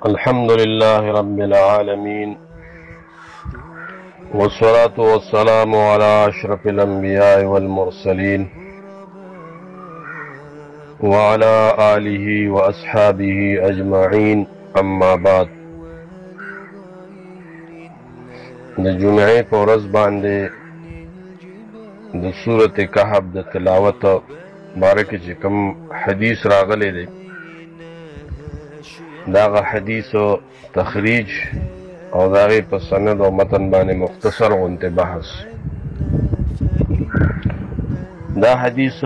अल्हम्दुलिल्लाह रब्बिल आलमीन वस्सलातु वस्सलामु अला अशरफिल अंबिया वल मुरसलीन व अला आलिहि व अस्हाबिहि अजमईन अम्मा बाद। द जुमए को रोज़ बांदे द सूरत कहफ द तिलावत बारे के कम हदीस रागले दे दागा हदीस और तखरीज और दागे पर सनद और मतन बाने मुख्तसर उनते बहस। दा हदीस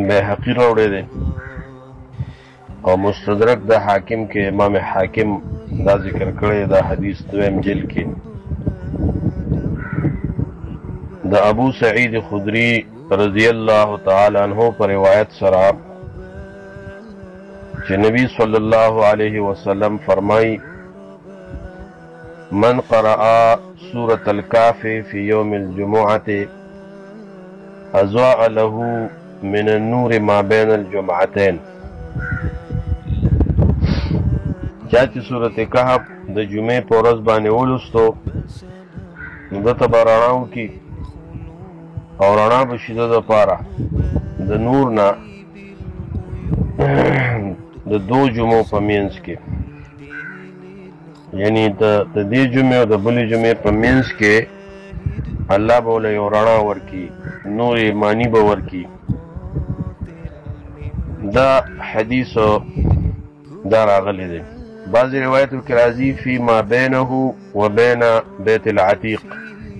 बैहक़ी रोड़े दे और मुस्तदरक दा हाकिम के इमाम हाकिम दा जिक्र करे दा हदीस द्वेम जिल के दा अबू सईद खुदरी रज़ियल्लाहु तआला अन्हु पर रिवायत सराब कि नबी सल्लल्लाहु अलैहि वसल्लम फरमाई, मन क़रअ सूरत अल-काफ़ि फ़ी यौमिल जुमुअति अज़्वाअ लहू मिन अन्नूर मा बैनल जुमअतैन। चाची सूरत कहफ द जुमे पोरस बाने ओलुस्तो दत बराणाऊ की और अणा बशिदा द पारा द नूर ना द दो जुमों पमींस के यानी द दे जुमे और द बुली जुमे पमींस के अल्लाह बोले और राणा वर की नूर ईमानी बवर की दा हदीस दा रागले दे। बाज़ रिवायतों के राजी फी मा बैनहु व बैन बैतुल अतीक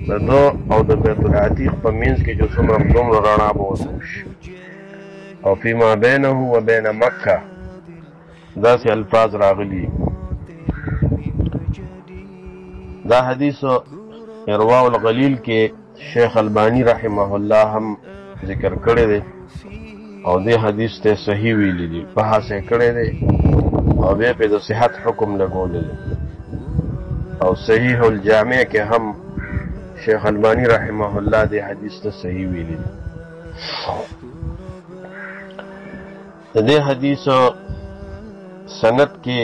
दो और द बैतुल अतीक पमींस के जो सुमरम राणा बोश और फी मा बैनहु व बैन मक्का दा से अल्फाज रागली। दा हदीस इरवाउल गलील के शेख अलबानी रहमहुल्लाह हम जिक्र करे दे और दे हदीस ते सही वीली दी बहा से करे दे और वे पे तो सेहत हुक्म लगो ले और सहीहुल जामे के हम शेख अलबानी रहमहुल्लाह दे हदीस ते सही वीली दी। दे हदीस सनद के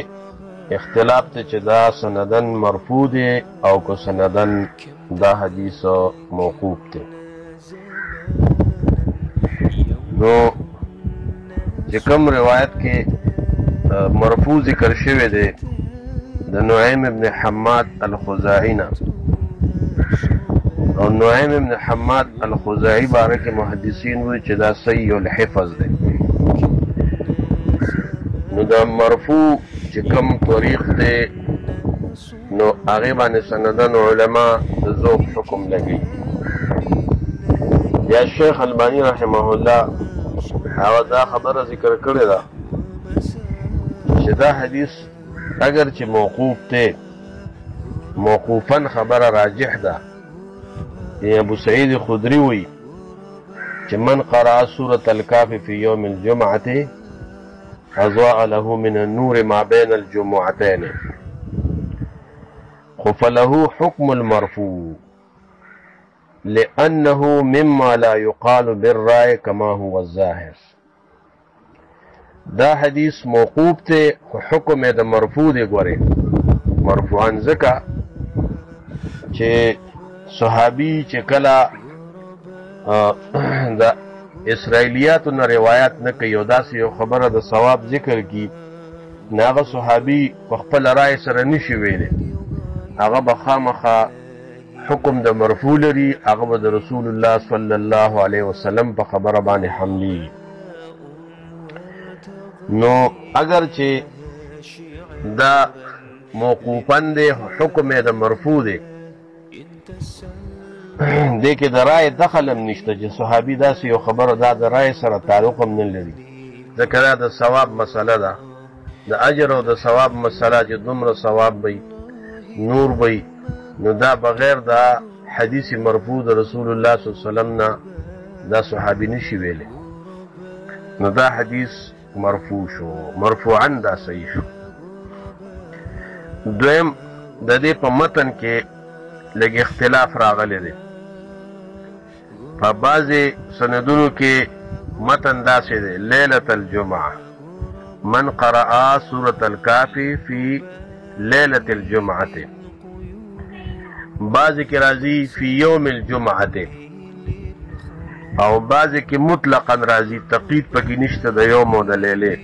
इख्तिलाफ ते चदा सनदन मरफू दे और को सनदन दा हदीस मौकूफ थे। नो जिकम रिवायत के मरफू जिक्र शवे दे द नुआइम इब्न हम्माद अल-खुज़ाई ना और नुआइम इब्न हम्माद अल-खुज़ाई बारे के मुहद्दिसीन हुए चदा सहीहुल हिफ़्ज़ दे। नो दा मरफू जिकम तरीक़ दे नो आगे बाने सनदन उलमा ज़ोक हुक्म लगी या शेख अलबानी रहमहुल्लाह हावदा खबर जिक्र करे दा दा हदीस अगर चे मौकूफ थे मौकूफन खबर राजिह दा ये अबू सईद खुदरी हुई कि मन क़रअ सूरत अल-काफ़ि फ़ी यौमिल जुमअति अज़्वाअ लहू मिन अन्नूर मा बैनल जुमुअतैन फलहू हुक्मुल मरफू लिअन्नहु मिम्मा ला युक़ालु बिर्राय कमा हुवा ज़ाहिर। दा हदीस मौकूफ थे हुक्म द मरफू दे गोरे मरफूआन ज़का चे सहाबी चे कला दा इसराइलियात न रिवायत न कई उदासी खबर द सवाब जिक्र की नागा सहाबी खपल राय सर निशी वेले आगा बखामखा हुक्म द मरफू लरी आगा द रसूलुल्लाह सल्लल्लाहु अलैहि वसल्लम पर खबर बाने हमली नो अगर चे दा मौकूफन दे हुक्म द मरफू दे देखे दराय दखलम निश्ता जो सहाबी दा से खबर दा दराय सर ताल्लुक़म न लरी ज़करा द सवाब मसला दा द अजर और द सवाब मसला जो दुमर सवाब बई नूर बई नो दा बगैर दा हदीस मरफू द रसूलुल्लाह सल्लल्लाहु अलैहि वसल्लम ना दा सहाबी निशी वेले नो दा हदीस मरफू शो मरफूअन दा सही शो। द्वेम द दे पर मतन के लगे इख्तिलाफ रागले दे बाज़े सनदों के متن داسې دی لیلة الجمعه من قرأ سورة الکافی فی لیلة الجمعه بعضی کی راضی فی یوم الجمعه او بعضی کی مطلقا راضی تقید پکی نشته د یوم او د لیله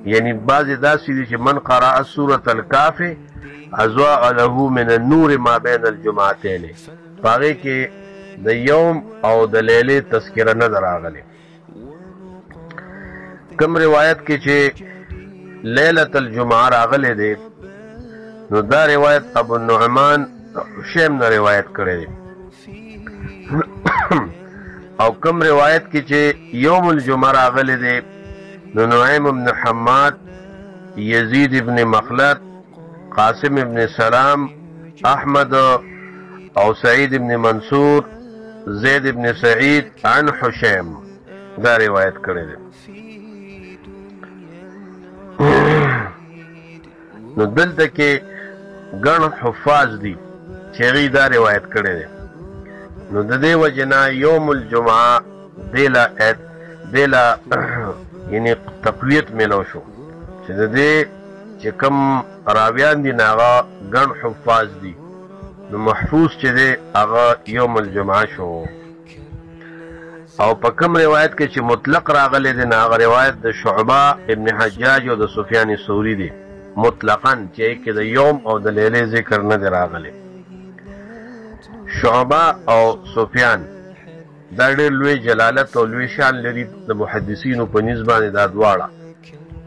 یعنی بعضی داسې دي چې من قرأ سورة الکافی اضاء له من النور ما بین الجمعتين پاره کې د یوم او د لیله تذکرہ نه راغلی کوم روایت کې چې لیلة الجمعه راغلی دی نو دا روایت ابو النعمان شیم نه روایت کړی دی او کوم روایت کې چې یوم الجمعه راغلی دی نو نعیم بن حماد یزید ابن مخلد قاسم ابن سلام احمد او سعید ابن منصور زید ابن سعید عن حشیم دا روایت کړی دی نو دلته کې ګڼ حفاظ دي چې هغوی دا روایت کړی دی نو د دې وجې نه یوم الجمعه دیله یعنی تقویت میلو شو چې د دې چې کوم راویان دي نو هغه ګڼ حفاظ دي نو محفوظ چې دی هغه یوم الجمعه شو او په کوم روایت کې چې مطلق راغلی دی نو هغه روایت د شعبه ابن حجاج او د سفیان ثوری دی مطلقاً چې کې د یوم او د لیلې ذکر نه دی راغلی شعبه او سفیان دا ډېر لوی جلالت او لوی شان لري د محدثینو په نسبت باندې دا دواړه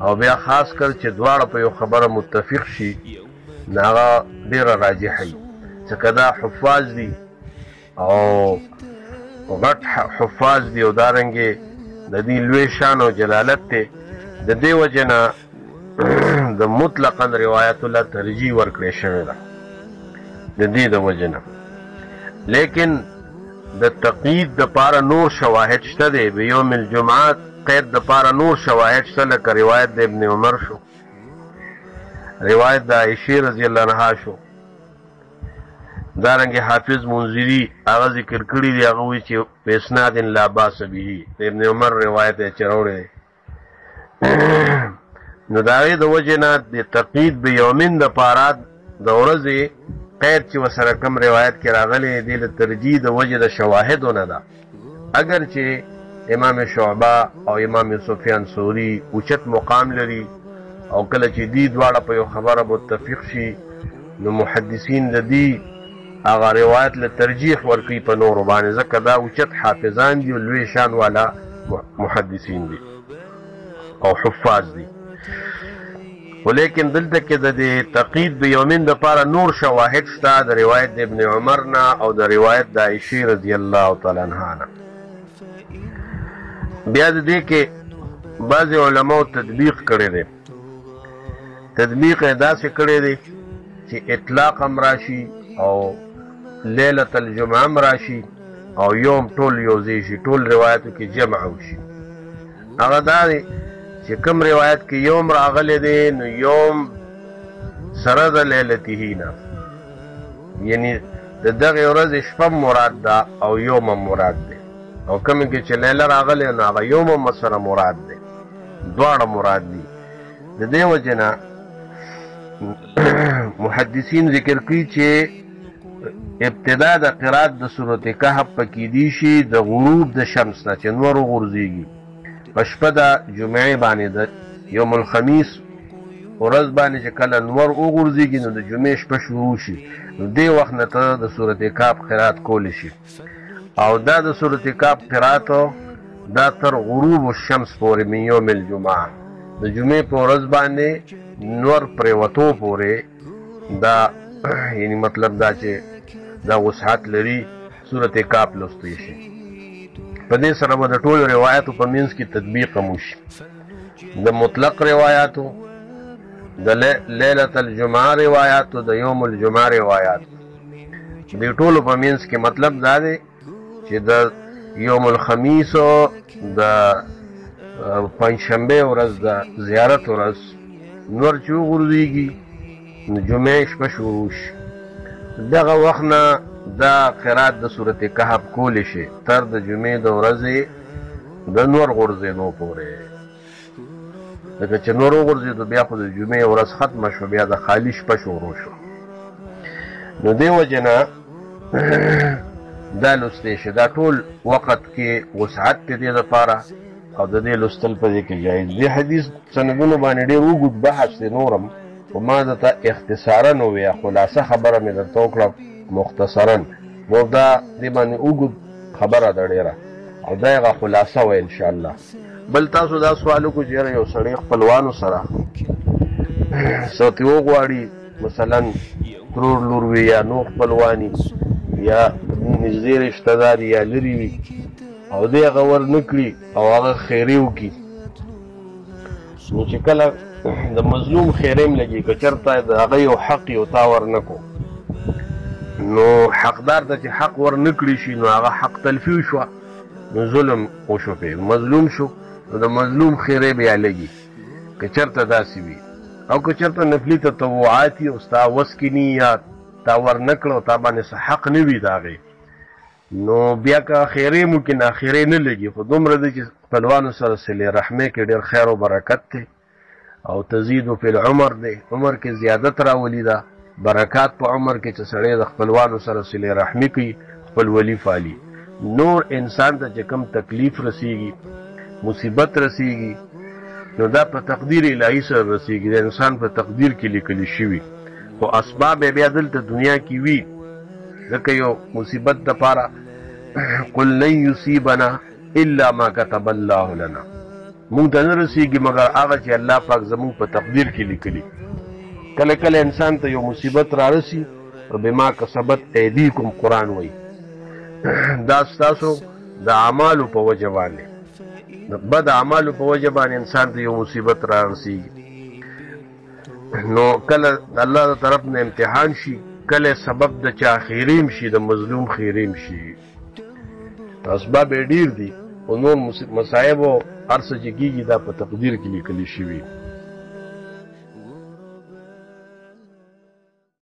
او بیا خاص کر چې دواړه په یو خبره متفق شي نو هغه ډېره راجحه وي ځکه دا حفاظ دي او غټ حفاظ دي او دارنګې د دې لوی شان او جلالت دی د دې وجې نه د مطلقاً روایت الله ترجیح ورکړې شوې ده د دې د وجې نه لیکن د تقیید د پاره نور شواهد شته دی به یوم الجمعه قید د پاره نور شواهد شته لکه روایت د ابن عمر شو روایت د عائشې رضی الله عنها شو دارنګه حافظ منذری هغه ذکر کړی دی هغه وی چې په اسناد لا باس به د ابن عمر روایت یې چروړې نو دا د وجه نه د تقیید به یومین د پاره د ورځې قید چې وسره کوم روایت کې راغلی دی له ترجیح د وجه د شواهدونه ده اگر چې امام شعبه او امام سفیان ثوری اوچت مقام لري او کله چې دی دواړه په یو خبره متفق شي نو محدثین د دې هغه روایت له ترجیح ورکوي په نورو باندې ځکه دا اوچت حافظان دي او لوی شان والا محدثین دي او حفاظ دي ولیکن دلته کې د تقیید به یومین د پاره نور شواهد شته د روایت د ابن عمر نه او د روایت د عائشې رضی الله تعالی عنها نه بیا د دې کې بعضې علماو تطبیق کړی دی تطبیق یې داسې کړی دی چې اطلاق هم راشي او لیلة الجمعه هم راشي او یوم ټول یو ځای شي ټول روایتو کې جمع وشي هغه دا دی چې کوم روایت کې یوم راغلی دی نو یوم سره د لیلته نه یعنی د دغې ورځې شپه مراد ده او یوم هم مراد دی او کوم کې چې لیله راغلی نو هغه یوم هم سره مراد دی دواړه مراد دي د دې وجې نه محدثین ذکر کوي چې ابتدا د قرات د سورت کهف پکې دی شي د غروب د شمس نه چې نور وغورځېږي په شپه د جمعې باندې د یوم الخمیس ورځ باندې چې کله نور وغورځېږي نو د جمعې شپه شروع شي نو دې وخت نه ته د سورت کهف قرات کولی شي او دا د سورت کهف قرات دا تر غروب الشمس پورې من یوم الجمعه د جمعې په ورځ باندې نور پرېوتو پورې دا یعنی مطلب دا چې دا وسعت لري سورت کهف لوستی شي په دې سره به د ټولو روایاتو په منځ کې تطبیق هم وشي د مطلق روایاتو د لیلة الجمعه روایاتو د یوم الجمعه روایاتو د ټولو په منځ کې مطلب دا دی چې د یوم الخمیس او د پنجشنبه ورځ د زیارت ورځ نور چې وغورځېږي نو جمعې شپه شروع شي دغه وخت نه دا قرات د سورت کهف کولی شي تر د جمعې د ورځې د نور غورځېدو پورې. لکه چې نور وغورځېدو بیا خو د جمعې ورځ ختمه شوه، بیا د خالي شپه شروع شو. نو دې وجې نه دا لوستی شي. دا ټول وخت کې وسعت د دې دپاره او د دې لوستل په دې کې جایز. دې حدیث سندونو باندې ډېر اوږد بحث دی نورم، خو ما درته اختصارا وویه، خلاصه خبره مې درته وکړه مختصرا. نو دا دې باندې اوږد خبره ده ډېره، او دا هغه خلاصه وه انشاءالله. بل تاسو دا سوال وکړو چې یو سړی خپلوانو سره څه ترې وغواړي، مثلا ترور لور وي یا نور خپلواني یا نږدې رشته دار یا لرې وي، او دی هغه ور نه کړي او هغه خیرې وکړي. نو چې کله د مظلوم خیرې هم لګي، که چېرته د هغه یو حق یو تا ور نه کړو، نو حقدار ته چې حق ور نه کړي شي، نو هغه حق تلفي شوه، نو ظلم وشو پې، مظلوم شو، نو د مظلوم خیرې بیا لګي که چېرته داسې وي. او که چېرته نفلي تطوعات وي او ستا وس کې نه یا تا ور نه کړه او تا باندې څه حق نه وي د هغې، نو بیا که خیرې ممکن اخرې نه لګي، خو دومره دی چې خپلوانو سره صلې رحمۍ کې ډېر خیر او برکت دی، او تزید فی العمر دی، عمر کې زیادت راولي ده، برکات په عمر کې چې سړی د خپلوانو سره صلې رحمي کوي، خپل ولي فالي. نور انسان ته چې کوم تکلیف رسیږي، مصیبت رسیږي، نو دا په تقدیر الهي سره رسیږي، د انسان په تقدیر کې لیکل شوي، خو اسباب بیا دلته دنیا کې وي. ځکه یو مصیبت دپاره قل لن یصیبنا الا ما كتب الله لنا، مونږ ته نه رسیږي مګر هغه چې الله پاک زمونږ په تقدیر کې لیکلي. کله کله انسان ته یو مصیبت را رسي، بما کسبت ایدیکم قرآن وایي، دا ستاسو د اعمالو په وجه باندې، د بد اعمالو په وجه باندې انسان ته یو مصیبت را رسیږي. نو کله الله د طرف نه امتحان شي، کله سبب د چا خیریم شي، د مظلوم خیریم شي. اسباب ډیر دي، او نور مصائب او هر څه چې کېږي دا په تقدیر کې لیکل شوي.